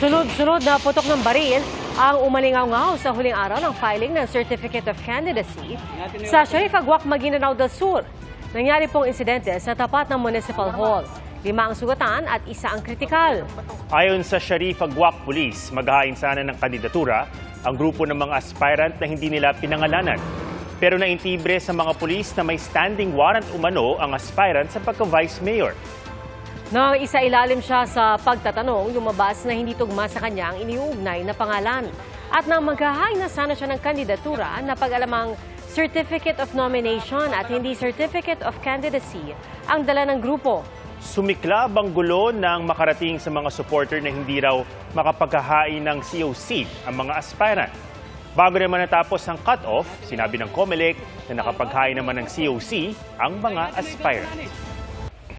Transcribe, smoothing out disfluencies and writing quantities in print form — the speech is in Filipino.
Sunod-sunod na putok ng baril ang umalingaw-ngaw sa huling araw ng filing ng Certificate of Candidacy sa Sharif Agwak, Maguindanao del Sur. Nangyari pong insidente sa tapat ng Municipal Hall. 5 ang sugatan at 1 ang kritikal. Ayon sa Sharif Agwak Police, maghahain sana ng kandidatura ang grupo ng mga aspirant na hindi nila pinangalanan. Pero naintibre sa mga pulis na may standing warrant umano ang aspirant sa pagka-vice mayor. Nang isa-ilalim siya sa pagtatanong, lumabas na hindi tugma sa kanya ang iniuugnay na pangalan. At nang maghahain na sana siya ng kandidatura, napag-alamang Certificate of Nomination at hindi Certificate of Candidacy ang dala ng grupo. Sumiklab ang gulo ng makarating sa mga supporter na hindi raw makapaghahain ng COC ang mga aspirant. Bago naman natapos ang cut-off, sinabi ng COMELEC na nakapaghain naman ng COC ang mga aspirant.